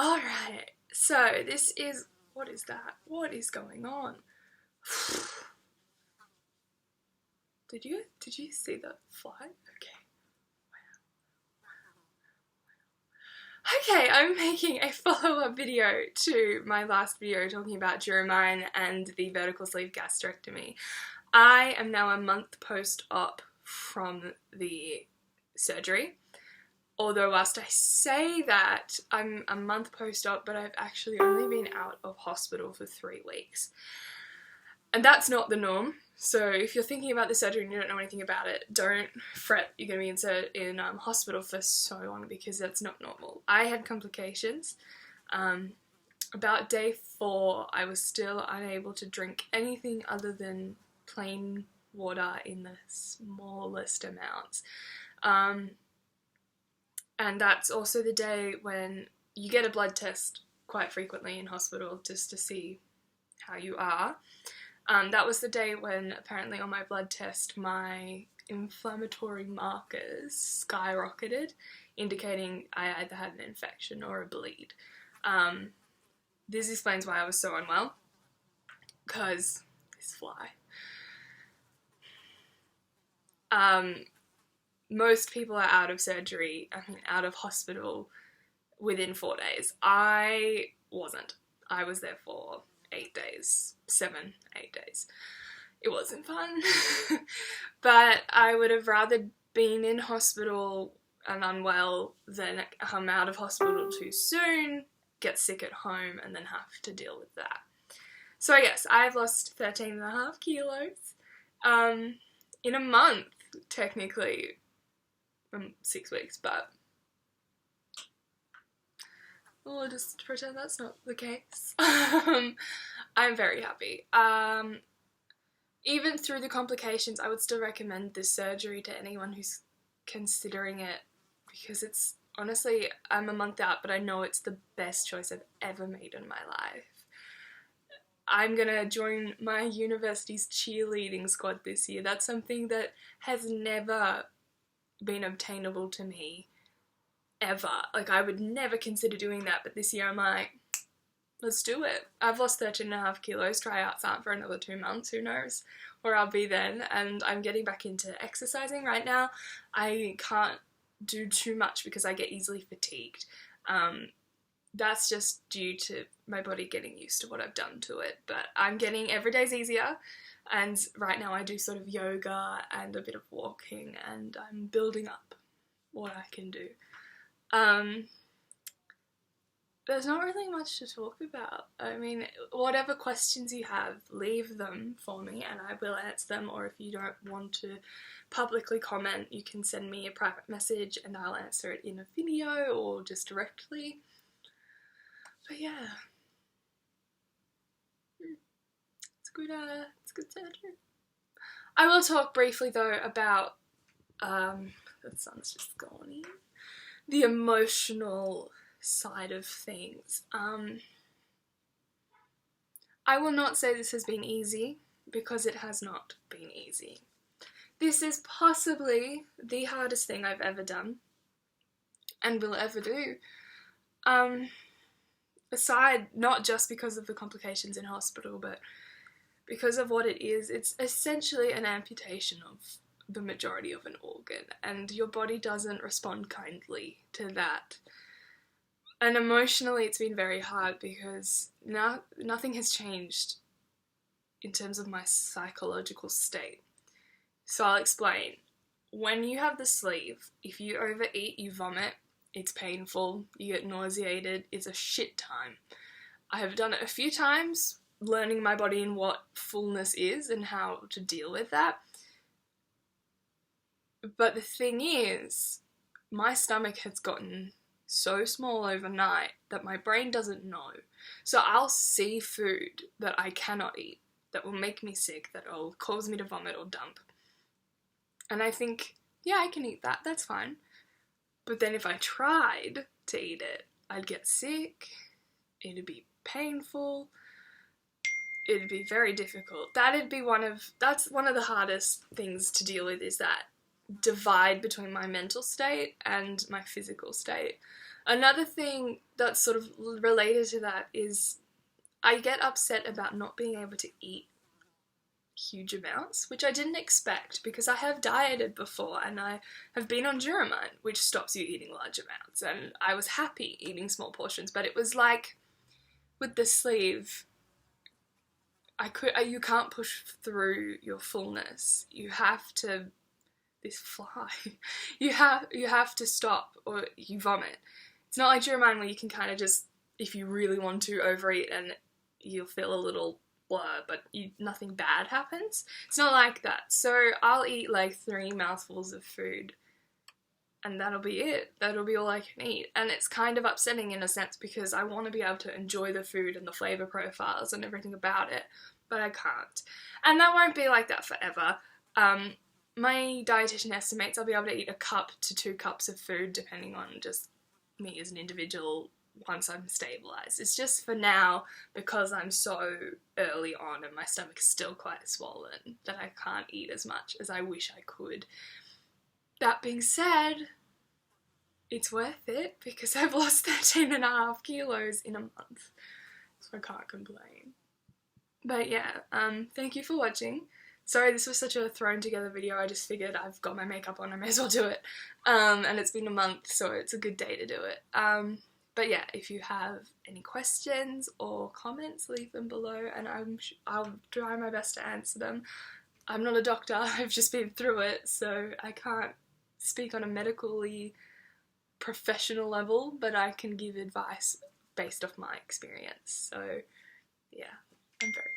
Alright, so this is, what is that? What is going on? Did you see the fly? Okay. Okay, I'm making a follow-up video to my last video talking about Duromine and the vertical sleeve gastrectomy. I am now a month post-op from the surgery. Although whilst I say that, I'm a month post-op, but I've actually only been out of hospital for 3 weeks. And that's not the norm. So if you're thinking about the surgery and you don't know anything about it, don't fret. You're going to be inserted in hospital for so long because that's not normal. I had complications. About day 4, I was still unable to drink anything other than plain water in the smallest amounts. And that's also the day when you get a blood test quite frequently in hospital just to see how you are. That was the day when apparently on my blood test my inflammatory markers skyrocketed, indicating I either had an infection or a bleed. This explains why I was so unwell, because this fly. Most people are out of surgery, out of hospital within 4 days. I wasn't. I was there for 8 days, 7, 8 days. It wasn't fun. But I would have rather been in hospital and unwell than come out of hospital too soon, get sick at home, and then have to deal with that. So yes, I've lost 13.5 kilos in a month, technically. 6 weeks, but we'll just pretend that's not the case. I'm very happy. Even through the complications, I would still recommend this surgery to anyone who's considering it, because it's, honestly, I'm a month out, but I know it's the best choice I've ever made in my life. I'm gonna join my university's cheerleading squad this year. That's something that has never been obtainable to me ever. Like, I would never consider doing that, but this year I'm like, let's do it. I've lost 13.5 kilos, tryouts aren't for another 2 months, who knows where I'll be then, and I'm getting back into exercising right now. I can't do too much because I get easily fatigued. That's just due to my body getting used to what I've done to it, but I'm getting, every day's easier. And right now I do sort of yoga and a bit of walking, and I'm building up what I can do. There's not really much to talk about. I mean, whatever questions you have, leave them for me and I will answer them, or if you don't want to publicly comment, you can send me a private message and I'll answer it in a video or just directly. But yeah. It's good surgery. I will talk briefly though about, the sun's just gone in, the emotional side of things. I will not say this has been easy, because it has not been easy. This is possibly the hardest thing I've ever done, and will ever do. Aside, not just because of the complications in hospital, but because of what it is. It's essentially an amputation of the majority of an organ, and your body doesn't respond kindly to that. And emotionally it's been very hard, because now nothing has changed in terms of my psychological state. So I'll explain. When you have the sleeve, if you overeat, you vomit, it's painful, you get nauseated, it's a shit time. I have done it a few times, learning my body and what fullness is and how to deal with that. But the thing is, my stomach has gotten so small overnight that my brain doesn't know. So I'll see food that I cannot eat, that will make me sick, that will cause me to vomit or dump. And I think, yeah, I can eat that, that's fine. But then if I tried to eat it, I'd get sick, it'd be painful, it'd be very difficult. That's one of the hardest things to deal with, is that divide between my mental state and my physical state. Another thing that's sort of related to that is I get upset about not being able to eat huge amounts, which I didn't expect because I have dieted before and I have been on Duromine, which stops you eating large amounts, and I was happy eating small portions, but it was like with the sleeve, you can't push through your fullness. You have to, this fly, you have to stop or you vomit. It's not like Duromine where you can kind of just, if you really want to, overeat and you'll feel a little blur, but nothing bad happens. It's not like that. So I'll eat like 3 mouthfuls of food and that'll be it. That'll be all I can eat. And it's kind of upsetting in a sense because I want to be able to enjoy the food and the flavour profiles and everything about it, but I can't. And that won't be like that forever. My dietitian estimates I'll be able to eat 1 cup to 2 cups of food depending on just me as an individual once I'm stabilised. It's just for now, because I'm so early on and my stomach is still quite swollen, that I can't eat as much as I wish I could. That being said, it's worth it because I've lost 13.5 kilos in a month, so I can't complain. But yeah, thank you for watching. Sorry this was such a thrown together video, I just figured I've got my makeup on, I may as well do it. And it's been a month, so it's a good day to do it. But yeah, if you have any questions or comments, leave them below and I'll try my best to answer them. I'm not a doctor, I've just been through it, so I can't speak on a medically professional level, but I can give advice based off my experience. So yeah, I'm very